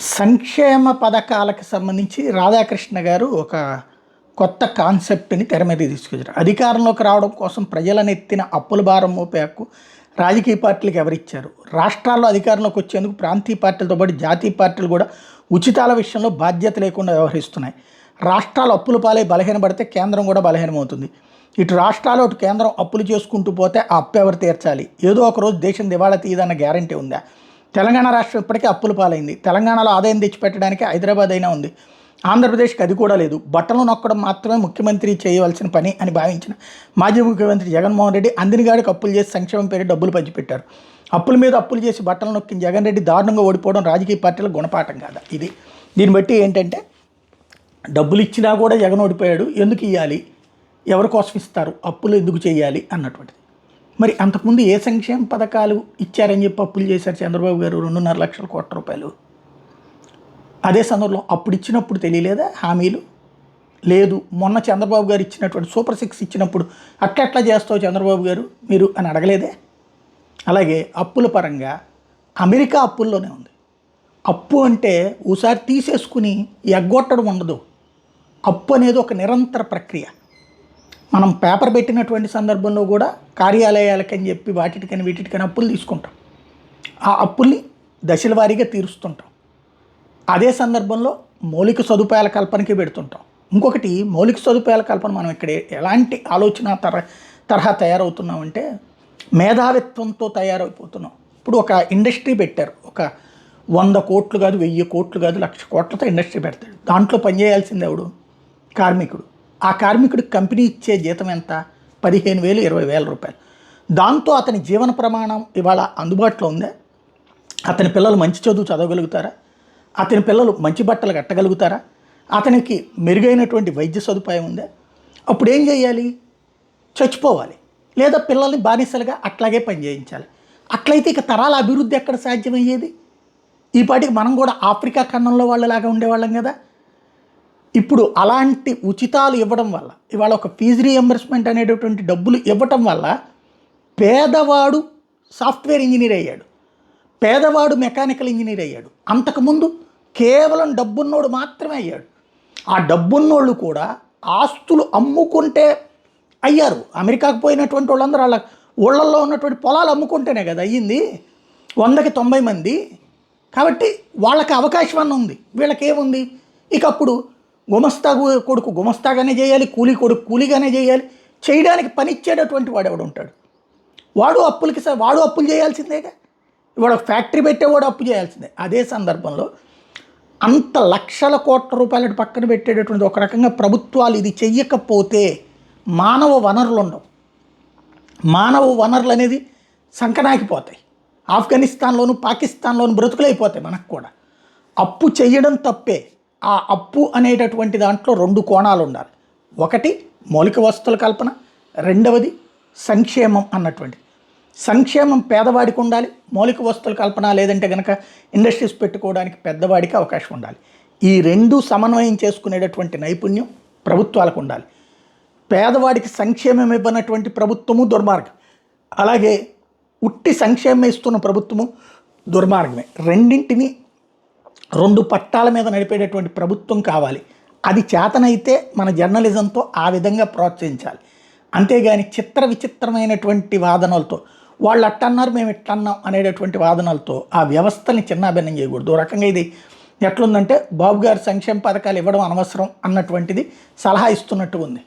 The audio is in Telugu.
సంక్షేమ పథకాలకు సంబంధించి రాధాకృష్ణ గారు ఒక కొత్త కాన్సెప్ట్ని తెర మీద తీసుకొచ్చారు. అధికారంలోకి రావడం కోసం ప్రజలను ఎత్తిన అప్పుల భారం మోపే హక్కు రాజకీయ పార్టీలకు ఎవరిచ్చారు? రాష్ట్రాల్లో అధికారంలోకి వచ్చేందుకు ప్రాంతీయ పార్టీలతో పాటు జాతీయ పార్టీలు కూడా ఉచితాల విషయంలో బాధ్యత లేకుండా వ్యవహరిస్తున్నాయి. రాష్ట్రాలు అప్పుల పాలై బలహీనపడితే కేంద్రం కూడా బలహీనమవుతుంది. ఇటు రాష్ట్రాలు అటు కేంద్రం అప్పులు చేసుకుంటూ పోతే ఆ అప్పు ఎవరు తీర్చాలి? ఏదో ఒకరోజు దేశం దివాళా తీయదన్న గ్యారంటీ ఉందా? తెలంగాణ రాష్ట్రం ఇప్పటికే అప్పుల పాలైంది. తెలంగాణలో ఆదాయం తెచ్చిపెట్టడానికి హైదరాబాద్ అయినా ఉంది. ఆంధ్రప్రదేశ్కి అది కూడా లేదు. బట్టలు నొక్కడం మాత్రమే ముఖ్యమంత్రి చేయవలసిన పని అని భావించిన మాజీ ముఖ్యమంత్రి జగన్మోహన్ రెడ్డి అందినగాడికి అప్పులు చేసి సంక్షేమం పేరు డబ్బులు పంచిపెట్టారు. అప్పుల మీద అప్పులు చేసి బట్టలు నొక్కిన జగన్ రెడ్డి దారుణంగా ఓడిపోవడం రాజకీయ పార్టీల గుణపాఠం కాదా? దీన్ని బట్టి ఏంటంటే డబ్బులు ఇచ్చినా కూడా జగన్ ఓడిపోయాడు, ఎందుకు ఇవ్వాలి, ఎవరి కోసం ఇస్తారు, అప్పులు ఎందుకు చేయాలి అన్నటువంటిది. మరి అంతకుముందు ఏ సంక్షేమ పథకాలు ఇచ్చారని చెప్పి అప్పులు చేశారు చంద్రబాబు గారు? 2.5 లక్షల కోట్ల రూపాయలు. అదే సందర్భంలో అప్పుడు ఇచ్చినప్పుడు తెలియలేదా హామీలు? లేదు. మొన్న చంద్రబాబు గారు ఇచ్చినటువంటి సూపర్ 6 ఇచ్చినప్పుడు అట్లా చేస్తావు చంద్రబాబు గారు మీరు అని అడగలేదే? అలాగే అప్పుల పరంగా అమెరికా అప్పుల్లోనే ఉంది. అప్పు అంటే ఓసారి తీసేసుకుని ఎగ్గొట్టడం ఉండదు. అప్పు అనేది ఒక నిరంతర ప్రక్రియ. మనం పేపర్ పెట్టినటువంటి సందర్భంలో కూడా కార్యాలయాలకని చెప్పి వాటికని వీటికని అప్పులు తీసుకుంటాం. ఆ అప్పుల్ని దశల వారీగా తీరుస్తుంటాం. అదే సందర్భంలో మౌలిక సదుపాయాల కల్పనకి పెడుతుంటాం. ఇంకొకటి, మౌలిక సదుపాయాల కల్పన మనం ఇక్కడ ఎలాంటి ఆలోచన తరహా తయారవుతున్నామంటే మేధావిత్వంతో తయారైపోతున్నాం. ఇప్పుడు ఒక ఇండస్ట్రీ పెట్టారు. ఒక 100 కోట్లు కాదు, 1000 కోట్లు కాదు, 1,00,000 కోట్లతో ఇండస్ట్రీ పెడతాడు. దాంట్లో పనిచేయాల్సింది ఎవడు? కార్మికుడు. ఆ కార్మికుడికి కంపెనీ ఇచ్చే జీతం ఎంత? 15,000, 20,000 రూపాయలు. దాంతో అతని జీవన ప్రమాణం ఇవాళ అందుబాటులో ఉందా? అతని పిల్లలు మంచి చదువు చదవగలుగుతారా? అతని పిల్లలు మంచి బట్టలు కట్టగలుగుతారా? అతనికి మెరుగైనటువంటి వైద్య సదుపాయం ఉందా? అప్పుడు ఏం చేయాలి? చచ్చిపోవాలి, లేదా పిల్లల్ని బానిసలుగా అట్లాగే పనిచేయించాలి. అట్లయితే ఇక తరాల అభివృద్ధి ఎక్కడ సాధ్యమయ్యేది? ఈ పాటికి మనం కూడా ఆఫ్రికా ఖండంలో వాళ్ళలాగా ఉండేవాళ్ళం కదా. ఇప్పుడు అలాంటి ఉచితాలు ఇవ్వడం వల్ల, ఇవాళ ఒక ఫీజు రీఎంబర్స్మెంట్ అనేటటువంటి డబ్బులు ఇవ్వటం వల్ల పేదవాడు సాఫ్ట్వేర్ ఇంజనీర్ అయ్యాడు, పేదవాడు మెకానికల్ ఇంజనీర్ అయ్యాడు. అంతకుముందు కేవలం డబ్బున్నోడు మాత్రమే అయ్యాడు. ఆ డబ్బున్నోళ్ళు కూడా ఆస్తులు అమ్ముకుంటే అయ్యారు. అమెరికాకు పోయినటువంటి వాళ్ళందరూ వాళ్ళ ఊళ్ళల్లో ఉన్నటువంటి పొలాలు అమ్ముకుంటేనే కదా అయ్యింది. 100కి 90 మంది. కాబట్టి వాళ్ళకి అవకాశం అన్న ఉంది, వీళ్ళకేముంది? ఇక అప్పుడు గుమస్తా కొడుకు గుమస్తాగానే చేయాలి, కూలీ కొడుకు కూలీగానే చేయాలి. చేయడానికి పని ఇచ్చేటటువంటి వాడు ఎవడు ఉంటాడు? వాడు అప్పులు చేయాల్సిందేగా. వాడు ఒక ఫ్యాక్టరీ పెట్టేవాడు అప్పు చేయాల్సిందే. అదే సందర్భంలో అంత లక్షల కోట్ల రూపాయలు పక్కన పెట్టేటటువంటి ఒక రకంగా ప్రభుత్వాలు ఇది చెయ్యకపోతే మానవ వనరులు ఉండవు. మానవ వనరులు అనేది సంకనాకిపోతాయి. ఆఫ్ఘనిస్తాన్లోను పాకిస్తాన్లోను బ్రతుకులైపోతాయి. మనకు కూడా అప్పు చెయ్యడం తప్పే. ఆ అప్పు అనేటటువంటి దాంట్లో 2 కోణాలు ఉండాలి. ఒకటి మౌలిక వసతుల కల్పన, రెండవది సంక్షేమం అన్నటువంటి. సంక్షేమం పేదవాడికి ఉండాలి, మౌలిక వసతుల కల్పన లేదంటే కనుక ఇండస్ట్రీస్ పెట్టుకోవడానికి పెద్దవాడికి అవకాశం ఉండాలి. ఈ 2 సమన్వయం చేసుకునేటటువంటి నైపుణ్యం ప్రభుత్వాలకు ఉండాలి. పేదవాడికి సంక్షేమం ఇవ్వనటువంటి ప్రభుత్వము దుర్మార్గం, అలాగే ఉట్టి సంక్షేమం ఇస్తున్న ప్రభుత్వము దుర్మార్గమే. రెండింటిని 2 పట్టాల మీద నడిపేటటువంటి ప్రభుత్వం కావాలి. అది చేతనైతే మన జర్నలిజంతో ఆ విధంగా ప్రోత్సహించాలి. అంతేగాని చిత్ర విచిత్రమైనటువంటి వాదనలతో వాళ్ళు అట్టన్నారు మేము ఇట్టన్నాం అనేటటువంటి వాదనలతో ఆ వ్యవస్థని చిన్నాభిన్నం చేయకూడదు. ఓ రకంగా ఇది ఎట్లుందంటే బాబు గారు సంక్షేమ పథకాలు ఇవ్వడం అనవసరం అన్నటువంటిది సలహా ఇస్తున్నట్టు ఉంది.